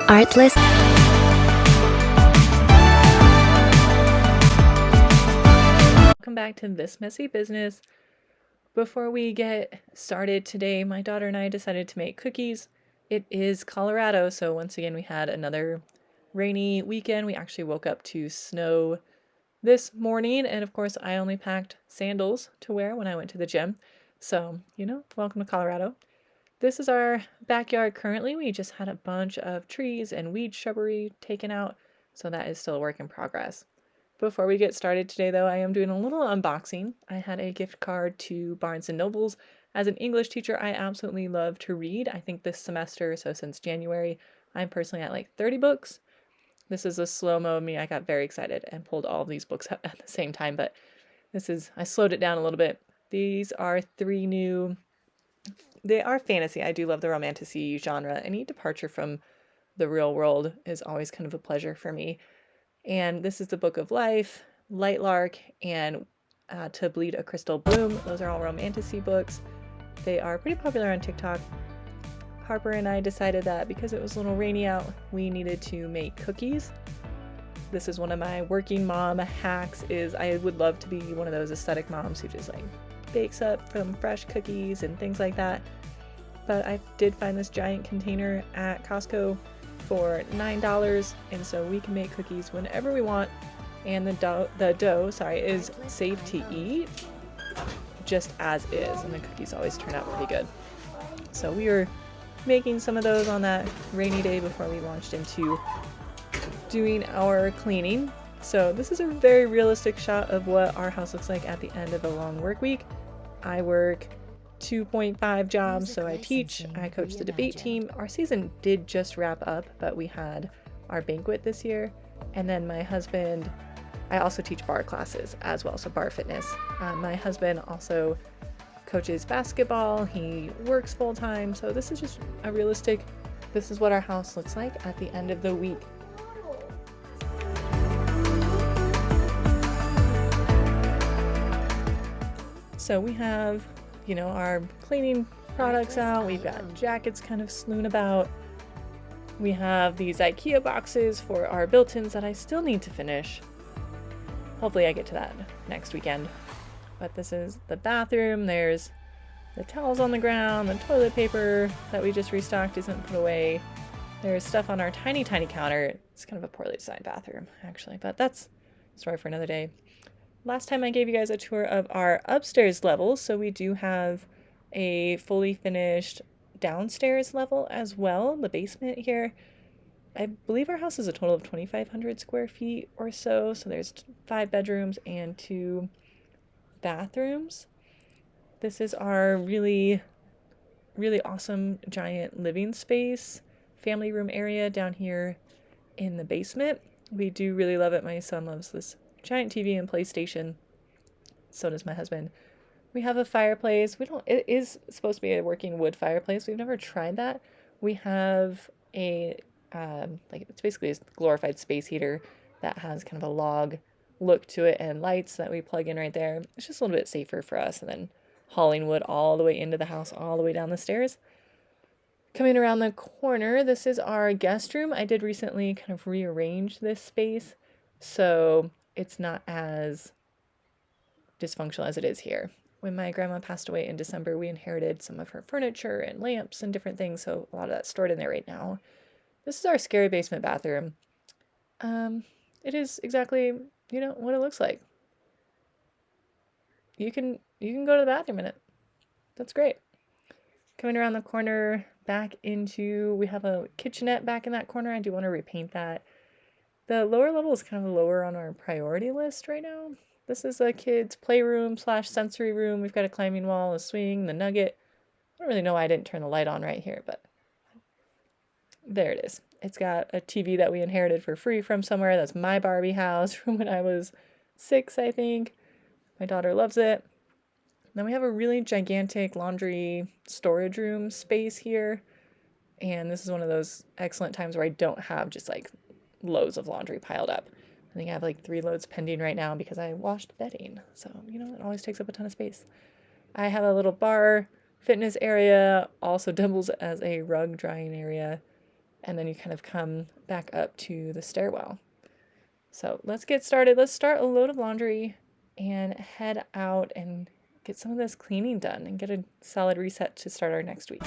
Artlist. Welcome back to This Messy Business. Before we get started today, my daughter and I decided to make cookies. It is Colorado, so once again we had another rainy weekend. We actually woke up to snow this morning, and of course I only packed sandals to wear when I went to the gym. So, welcome to Colorado. This is our backyard currently. We just had a bunch of trees and weed shrubbery taken out, so that is still a work in progress. Before we get started today, though, I am doing a little unboxing. I had a gift card to Barnes & Noble's. As an English teacher, I absolutely love to read. I think this semester, so since January, I'm personally at like 30 books. This is a slow-mo of me. I got very excited and pulled all of these books at the same time, but I slowed it down a little bit. These are they are fantasy. I do love the romantasy genre. Any departure from the real world is always kind of a pleasure for me. And this is the Book of Life, Lightlark, and To Bleed a Crystal Bloom. Those are all romantasy books. They are pretty popular on TikTok. Harper and I decided that because it was a little rainy out, we needed to make cookies. This is one of my working mom hacks. I would love to be one of those aesthetic moms who just like bakes up some fresh cookies and things like that. But I did find this giant container at Costco for $9, and so we can make cookies whenever we want. And the dough is safe to eat just as is, and the cookies always turn out pretty good. So we were making some of those on that rainy day before we launched into doing our cleaning. So this is a very realistic shot of what our house looks like at the end of a long work week. I work 2.5 jobs, so I teach, I coach the debate team. Our season did just wrap up, but we had our banquet this year. And then my husband, I also teach bar classes as well, so bar fitness. My husband also coaches basketball. He works full time, so this is just this is what our house looks like at the end of the week. So we have our cleaning products out. We've got jackets kind of strewn about. We have these IKEA boxes for our built-ins that I still need to finish. Hopefully I get to that next weekend. But this is the bathroom. There's the towels on the ground. The toilet paper that we just restocked isn't put away. There's stuff on our tiny, tiny counter. It's kind of a poorly designed bathroom, actually, but that's a story for another day. Last time I gave you guys a tour of our upstairs levels, so we do have a fully finished downstairs level as well, the basement here. I believe our house is a total of 2,500 square feet or so, so there's 5 bedrooms and 2 bathrooms. This is our really, really awesome giant living space, family room area down here in the basement. We do really love it. My son loves this giant TV and PlayStation. So does my husband. We have a fireplace. It is supposed to be a working wood fireplace. We've never tried that. We have it's basically a glorified space heater that has kind of a log look to it and lights that we plug in right there. It's just a little bit safer for us than hauling wood all the way into the house, all the way down the stairs. Coming around the corner, this is our guest room. I did recently kind of rearrange this space, so it's not as dysfunctional as it is here. When my grandma passed away in December, we inherited some of her furniture and lamps and different things, so a lot of that's stored in there right now. This is our scary basement bathroom. It is exactly, what it looks like. You can go to the bathroom in it. That's great. Coming around the corner, we have a kitchenette back in that corner. I do want to repaint that. The lower level is kind of lower on our priority list right now. This is a kid's playroom / sensory room. We've got a climbing wall, a swing, the nugget. I don't really know why I didn't turn the light on right here, but there it is. It's got a TV that we inherited for free from somewhere. That's my Barbie house from when I was 6, I think. My daughter loves it. Then we have a really gigantic laundry storage room space here. And this is one of those excellent times where I don't have just like loads of laundry piled up. I think I have like 3 loads pending right now because I washed bedding. So, it always takes up a ton of space. I have a little bar fitness area, also doubles as a rug drying area. and then you kind of come back up to the stairwell. So let's get started. Let's start a load of laundry and head out and get some of this cleaning done and get a solid reset to start our next week.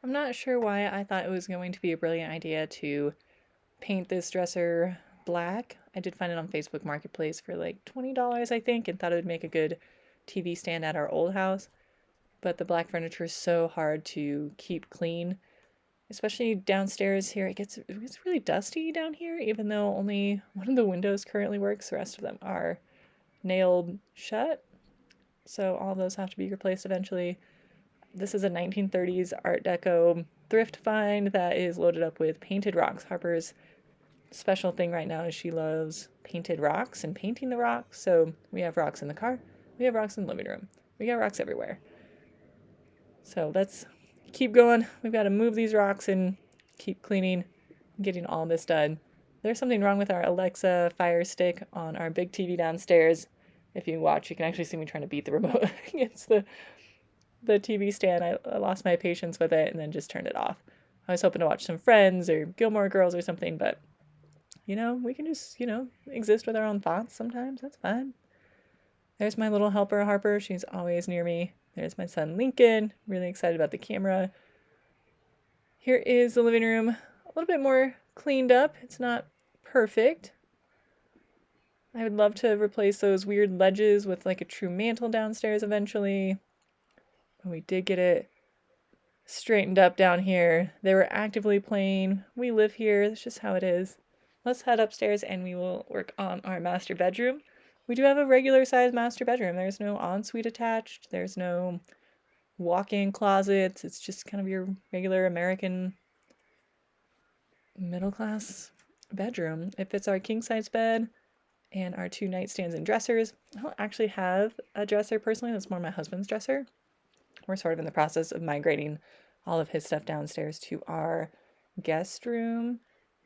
I'm not sure why I thought it was going to be a brilliant idea to paint this dresser black. I did find it on Facebook Marketplace for like $20, I think, and thought it would make a good TV stand at our old house. But the black furniture is so hard to keep clean, especially downstairs here. It gets really dusty down here, even though only one of the windows currently works. The rest of them are nailed shut. So all those have to be replaced eventually. This is a 1930s Art Deco thrift find that is loaded up with painted rocks. Harper's special thing right now is she loves painted rocks and painting the rocks. So we have rocks in the car. We have rocks in the living room. We got rocks everywhere. So let's keep going. We've got to move these rocks and keep cleaning, getting all this done. There's something wrong with our Alexa Fire Stick on our big TV downstairs. If you watch, you can actually see me trying to beat the remote against the TV stand. I lost my patience with it and then just turned it off. I was hoping to watch some Friends or Gilmore Girls or something, but, we can just, exist with our own thoughts sometimes. That's fine. There's my little helper, Harper. She's always near me. There's my son, Lincoln. Really excited about the camera. Here is the living room. A little bit more cleaned up. It's not perfect. I would love to replace those weird ledges with like a true mantle downstairs eventually. But we did get it straightened up down here. They were actively playing. We live here. That's just how it is. Let's head upstairs and we will work on our master bedroom. We do have a regular sized master bedroom. There's no ensuite attached. There's no walk-in closets. It's just kind of your regular American middle-class bedroom. It fits our king-size bed and our 2 nightstands and dressers. I don't actually have a dresser personally. That's more my husband's dresser. We're sort of in the process of migrating all of his stuff downstairs to our guest room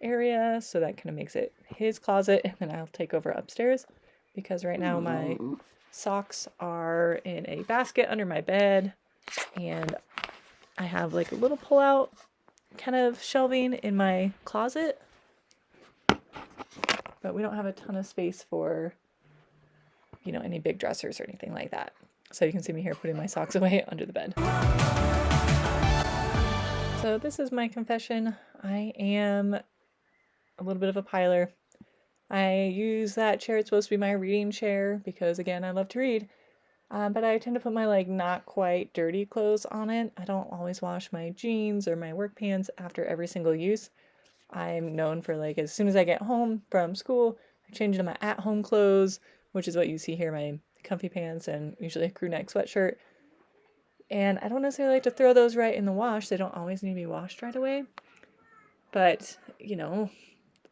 area. So that kind of makes it his closet, and then I'll take over upstairs. Because right now my socks are in a basket under my bed, and I have like a little pull-out kind of shelving in my closet, but we don't have a ton of space for, any big dressers or anything like that. So you can see me here putting my socks away under the bed. So this is my confession. I am a little bit of a piler. I use that chair. It's supposed to be my reading chair because, again, I love to read. But I tend to put my, not quite dirty clothes on it. I don't always wash my jeans or my work pants after every single use. I'm known for, as soon as I get home from school, I change into my at-home clothes, which is what you see here, my comfy pants and usually a crew neck sweatshirt. And I don't necessarily like to throw those right in the wash. They don't always need to be washed right away. But,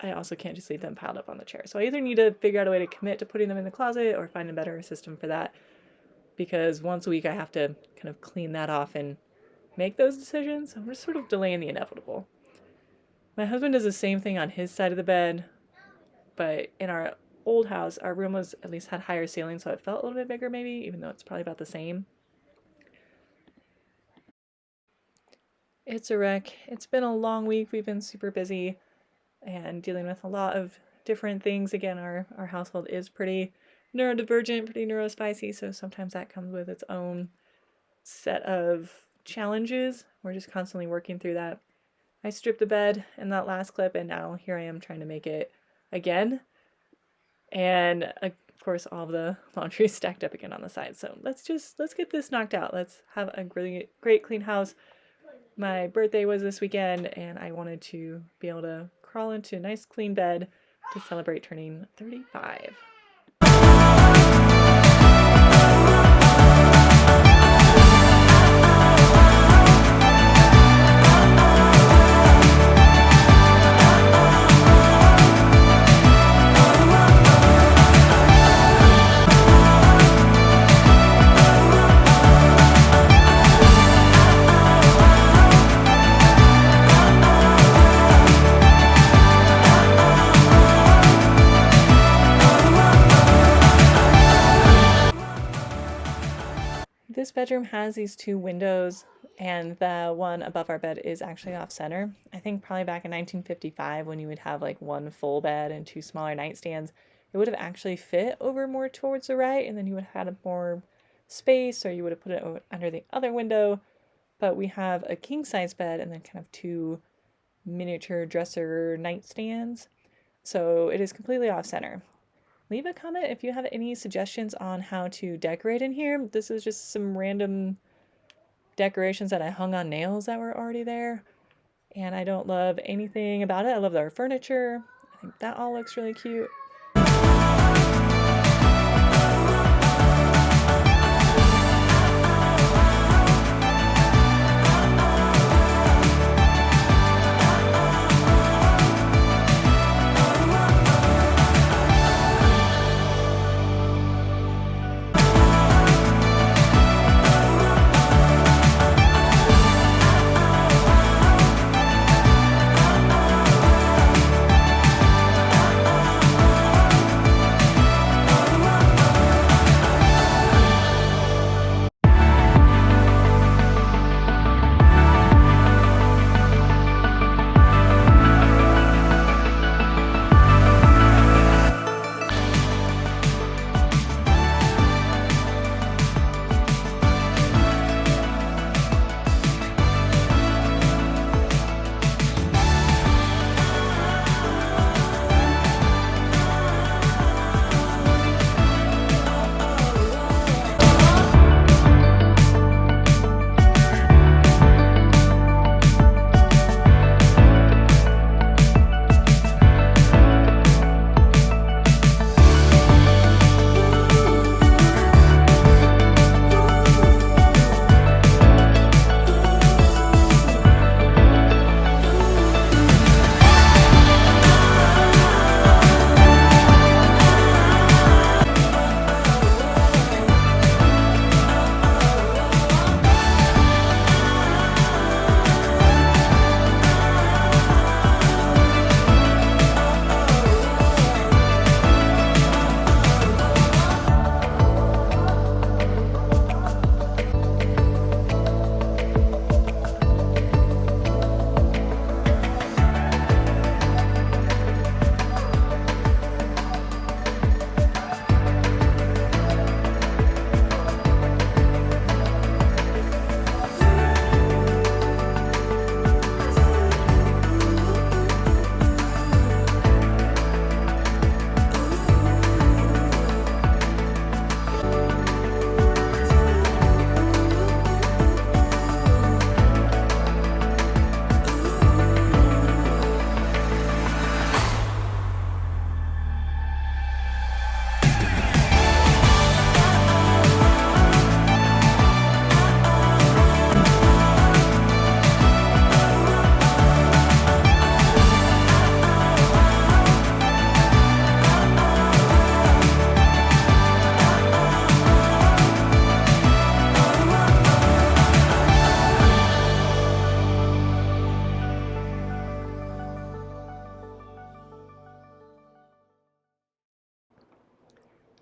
I also can't just leave them piled up on the chair. So I either need to figure out a way to commit to putting them in the closet or find a better system for that. Because once a week I have to kind of clean that off and make those decisions. So we're sort of delaying the inevitable. My husband does the same thing on his side of the bed. But in our old house, our room at least had higher ceilings, so it felt a little bit bigger maybe, even though it's probably about the same. It's a wreck. It's been a long week. We've been super busy and dealing with a lot of different things. Again, our household is pretty neurodivergent, pretty neurospicy, so sometimes that comes with its own set of challenges. We're just constantly working through that. I stripped the bed in that last clip, and now here I am trying to make it again. And of course, all of the laundry is stacked up again on the side. So let's get this knocked out. Let's have a really great clean house. My birthday was this weekend, and I wanted to be able to crawl into a nice clean bed to celebrate turning 35. this bedroom has these two windows, and the one above our bed is actually off center. I think probably back in 1955, when you would have like one full bed and two smaller nightstands, it would have actually fit over more towards the right, and then you would have had more space, or you would have put it under the other window. But we have a king size bed and then kind of two miniature dresser nightstands, so it is completely off center. Leave a comment if you have any suggestions on how to decorate in here. This is just some random decorations that I hung on nails that were already there, and I don't love anything about it. I love our furniture. I think that all looks really cute.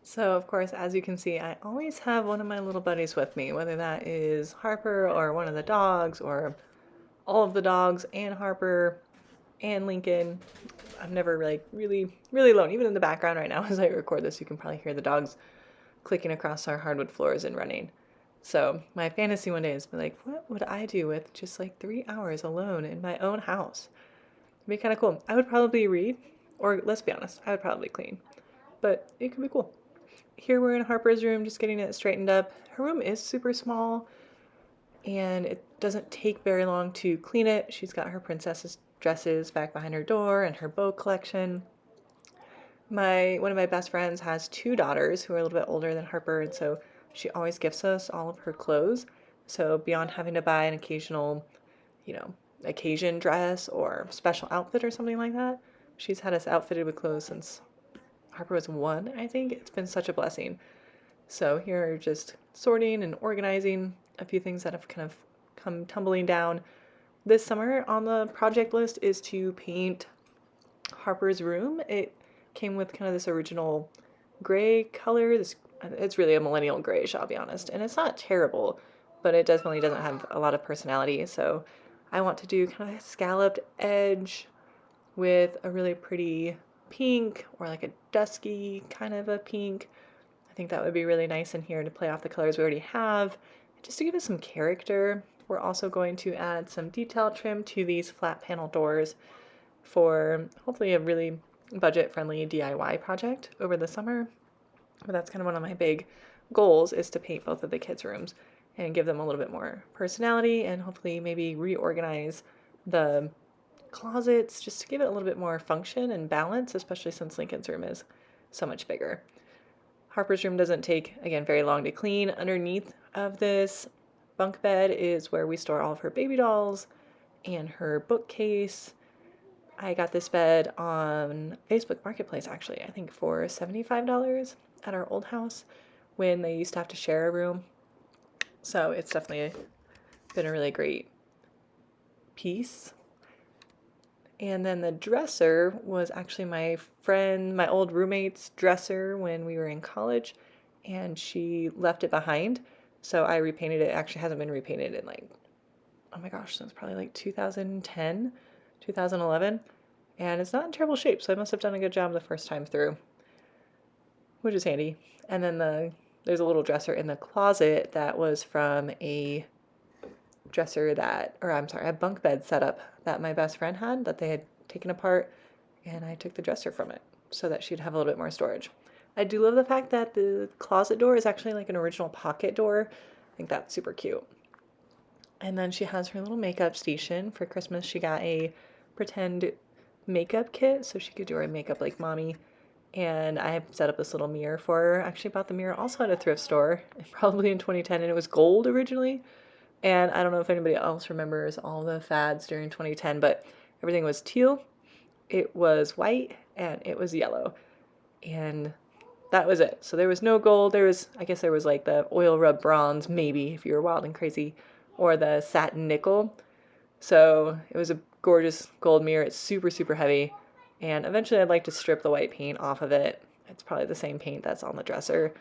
So, of course, as you can see, I always have one of my little buddies with me, whether that is Harper or one of the dogs or all of the dogs and Harper and Lincoln. I'm never like really alone. Even in the background right now as I record this, you can probably hear the dogs clicking across our hardwood floors and running. So my fantasy one day is like, what would I do with just like 3 hours alone in my own house? It'd be kind of cool. I would probably read, or let's be honest, I would probably clean, but it could be cool. Here we're in Harper's room, just getting it straightened up. Her room is super small, and it doesn't take very long to clean it. She's got her princess's dresses back behind her door and her bow collection. One of my best friends has 2 daughters who are a little bit older than Harper, and so she always gifts us all of her clothes. So beyond having to buy an occasional, occasion dress or special outfit or something like that, she's had us outfitted with clothes since Harper was 1, I think. It's been such a blessing. So here, just sorting and organizing a few things that have kind of come tumbling down. This summer on the project list is to paint Harper's room. It came with kind of this original gray color, this It's really a millennial grayish, I'll be honest. And it's not terrible, but it definitely doesn't have a lot of personality. So I want to do kind of a scalloped edge with a really pretty pink or like a dusky kind of a pink. I think that would be really nice in here to play off the colors we already have, just to give it some character. We're also going to add some detail trim to these flat panel doors for hopefully a really budget-friendly DIY project over the summer. But that's kind of one of my big goals, is to paint both of the kids' rooms and give them a little bit more personality, and hopefully maybe reorganize the closets just to give it a little bit more function and balance, especially since Lincoln's room is so much bigger. Harper's room doesn't take, again, very long to clean. Underneath of this bunk bed is where we store all of her baby dolls and her bookcase. I got this bed on Facebook Marketplace, actually, I think for $75 at our old house when they used to have to share a room. So it's definitely been a really great piece. And then the dresser was actually my friend, my old roommate's dresser when we were in college, and she left it behind. So I repainted it. It actually hasn't been repainted in like, oh my gosh, since probably like 2010, 2011. And it's not in terrible shape, so I must have done a good job the first time through, which is handy. And then there's a little dresser in the closet that was from a dresser that, or I'm sorry, a bunk bed setup that my best friend had that they had taken apart, and I took the dresser from it so that she'd have a little bit more storage. I do love the fact that the closet door is actually like an original pocket door. I think that's super cute. And then she has her little makeup station. For Christmas, she got a pretend makeup kit so she could do her makeup like mommy. And I set up this little mirror for her. I actually bought the mirror also at a thrift store, probably in 2010, and it was gold originally. And I don't know if anybody else remembers all the fads during 2010, but everything was teal, it was white, and it was yellow. And that was it. So there was no gold. I guess there was like the oil rub bronze, maybe, if you were wild and crazy, or the satin nickel. So it was a gorgeous gold mirror. It's super, super heavy. And eventually I'd like to strip the white paint off of it. It's probably the same paint that's on the dresser.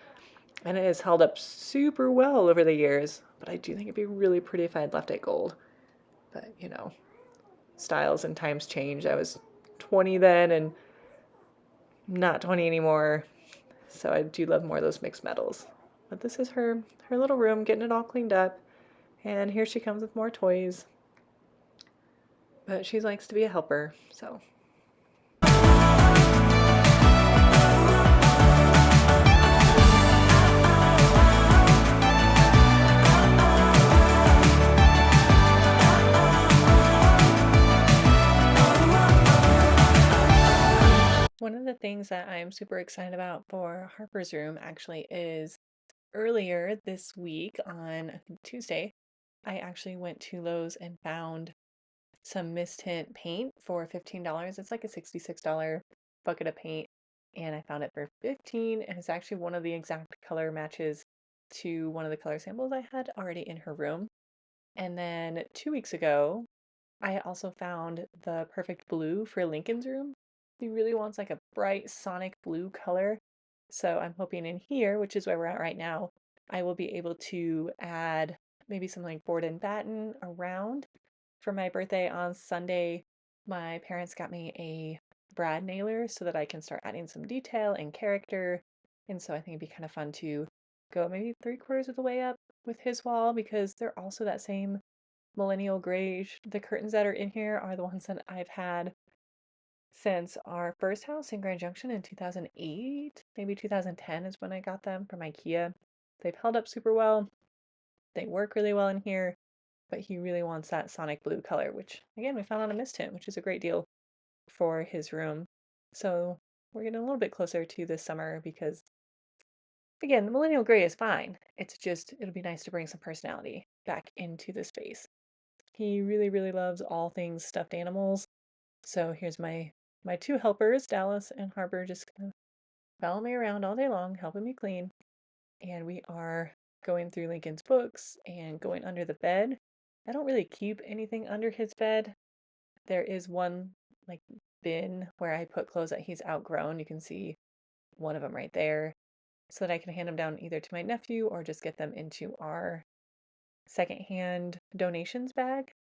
And it has held up super well over the years. But I do think it'd be really pretty if I had left it gold. But, styles and times change. I was 20 then and not 20 anymore. So I do love more of those mixed metals. But this is her little room, getting it all cleaned up. And here she comes with more toys. But she likes to be a helper, so. One of the things that I'm super excited about for Harper's room actually is earlier this week on Tuesday, I actually went to Lowe's and found some mist tint paint for $15. It's like a $66 bucket of paint, and I found it for 15, and it's actually one of the exact color matches to one of the color samples I had already in her room. And then 2 weeks ago, I also found the perfect blue for Lincoln's room. He really wants like a bright sonic blue color. So I'm hoping in here, which is where we're at right now, I will be able to add maybe some like board and batten around. For my birthday on Sunday, my parents got me a brad nailer so that I can start adding some detail and character. And so I think it'd be kind of fun to go maybe 3/4 of the way up with his wall, because they're also that same millennial grayish. The curtains that are in here are the ones that I've had since our first house in Grand Junction in 2008. Maybe 2010 is when I got them from IKEA. They've held up super well. They work really well in here, but he really wants that sonic blue color, which again, we found on a mist tint, which is a great deal for his room. So we're getting a little bit closer to this summer because, again, the millennial gray is fine. It's just, it'll be nice to bring some personality back into the space. He really, really loves all things stuffed animals. So here's my two helpers, Dallas and Harper, just kind of follow me around all day long, helping me clean. And we are going through Lincoln's books and going under the bed. I don't really keep anything under his bed. There is one like bin where I put clothes that he's outgrown. You can see one of them right there. so that I can hand them down either to my nephew or just get them into our secondhand donations bag.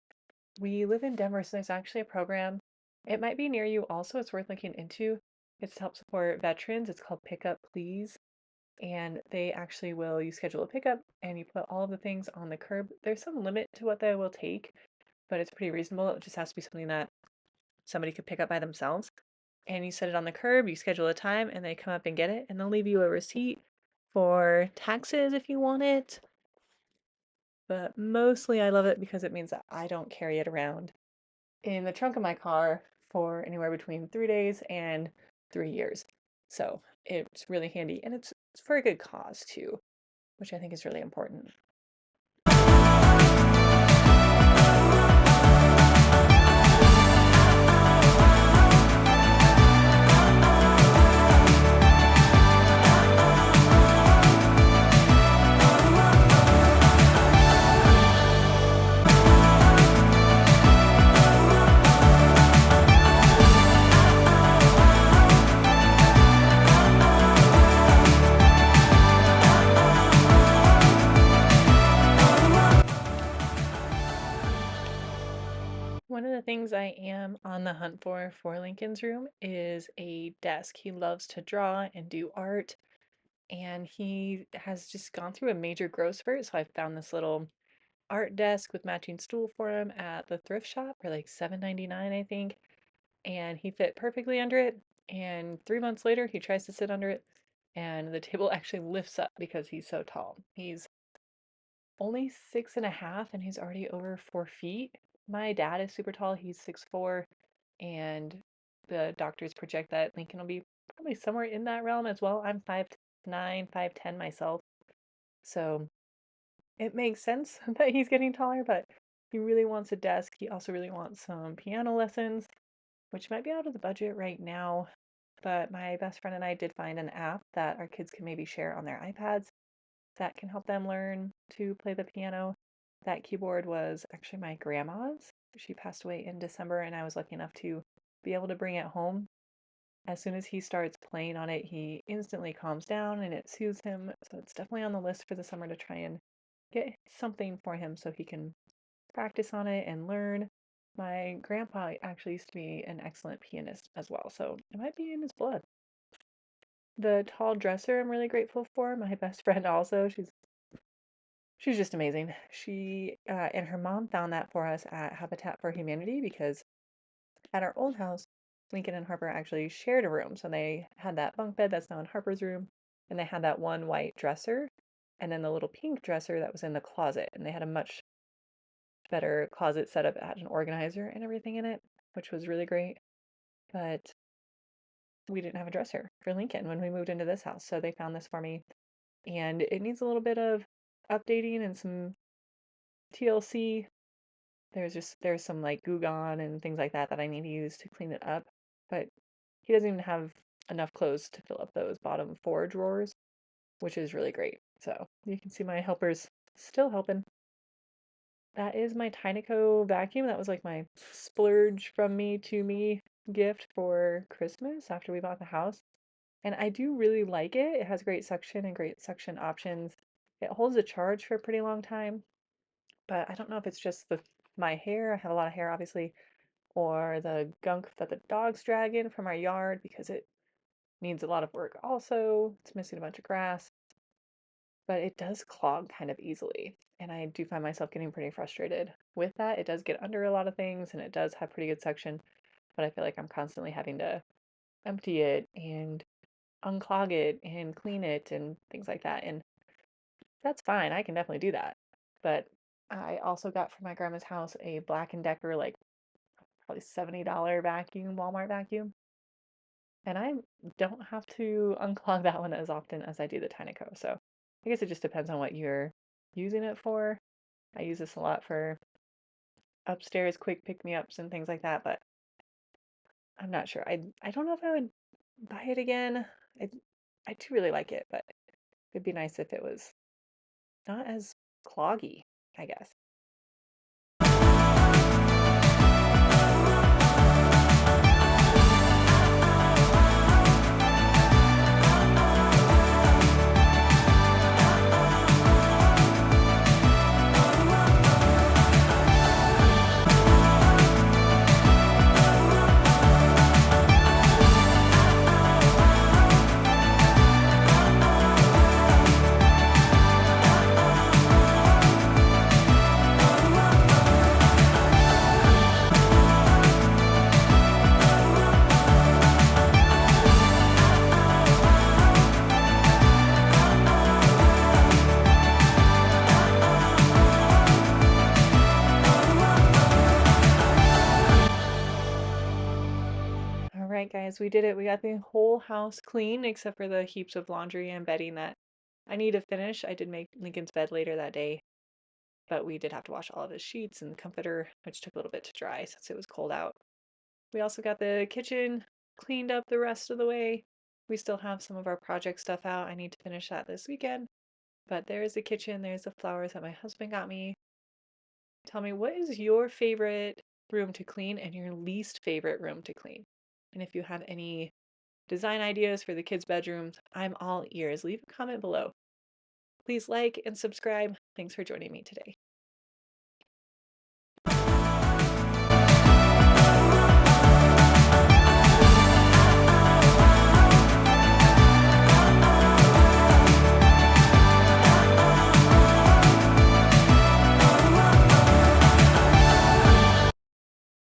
We live in Denver, so there's actually a program. It might be near you also. It's worth looking into. It's to help support veterans. It's called Pick Up Please. And they actually will, you schedule a pickup and you put all of the things on the curb. There's some limit to what they will take, but it's pretty reasonable. It just has to be something that somebody could pick up by themselves. And you set it on the curb, you schedule a time, and they come up and get it, and they'll leave you a receipt for taxes if you want it. But mostly I love it because it means that I don't carry it around in the trunk of my car for anywhere between 3 days and 3 years. So it's really handy, and it's for a good cause too, which I think is really important. One of the things I am on the hunt for Lincoln's room is a desk. He loves to draw and do art, and he has just gone through a major growth spurt. So I found this little art desk with matching stool for him at the thrift shop for like $7.99, I think. And he fit perfectly under it. And 3 months later, he tries to sit under it, and the table actually lifts up because he's so tall. He's only 6.5 and he's already over 4 feet. My dad is super tall. He's 6'4", and the doctors project that Lincoln will be probably somewhere in that realm as well. I'm 5'9", 5'10" myself. So it makes sense that he's getting taller, but he really wants a desk. He also really wants some piano lessons, which might be out of the budget right now. But my best friend and I did find an app that our kids can maybe share on their iPads that can help them learn to play the piano. That keyboard was actually my grandma's. She passed away in December, and I was lucky enough to be able to bring it home. As soon as he starts playing on it, he instantly calms down and it soothes him. So it's definitely on the list for the summer to try and get something for him so he can practice on it and learn. My grandpa actually used to be an excellent pianist as well, so it might be in his blood. The tall dresser I'm really grateful for. My best friend also, she's just amazing. She and her mom found that for us at Habitat for Humanity because at our old house, Lincoln and Harper actually shared a room. So they had that bunk bed that's now in Harper's room, and they had that one white dresser, and then the little pink dresser that was in the closet. And they had a much better closet setup. It had an organizer and everything in it, which was really great. But we didn't have a dresser for Lincoln when we moved into this house. So they found this for me, and it needs a little bit of updating and some TLC. There's some like Goo Gone and things like that that I need to use to clean it up, but he doesn't even have enough clothes to fill up those bottom 4 drawers, which is really great. So you can see my helpers still helping. That is my Tineco vacuum. That was like my splurge from me to me gift for Christmas after we bought the house. And I do really like it. It has great suction and great suction options. It holds a charge for a pretty long time, but I don't know if it's just my hair. I have a lot of hair, obviously, or the gunk that the dogs drag in from our yard because it needs a lot of work also. It's missing a bunch of grass, but it does clog kind of easily. And I do find myself getting pretty frustrated with that. It does get under a lot of things and it does have pretty good suction, but I feel like I'm constantly having to empty it and unclog it and clean it and things like that. And that's fine. I can definitely do that. But I also got from my grandma's house a Black& Decker, like probably $70 vacuum, Walmart vacuum. And I don't have to unclog that one as often as I do the Tineco. So I guess it just depends on what you're using it for. I use this a lot for upstairs quick pick-me-ups and things like that, but I'm not sure. I don't know if I would buy it again. I do really like it, but it'd be nice if it was not as cloggy, I guess. guys, we did it. We got the whole house clean except for the heaps of laundry and bedding that I need to finish. I did make Lincoln's bed later that day, but we did have to wash all of his sheets and comforter, which took a little bit to dry since it was cold out. We also got the kitchen cleaned up the rest of the way. We still have some of our project stuff out. I need to finish that this weekend. But there's the kitchen, there's the flowers that my husband got me. Tell me, what is your favorite room to clean and your least favorite room to clean? And if you have any design ideas for the kids' bedrooms, I'm all ears. Leave a comment below. Please like and subscribe. Thanks for joining me today.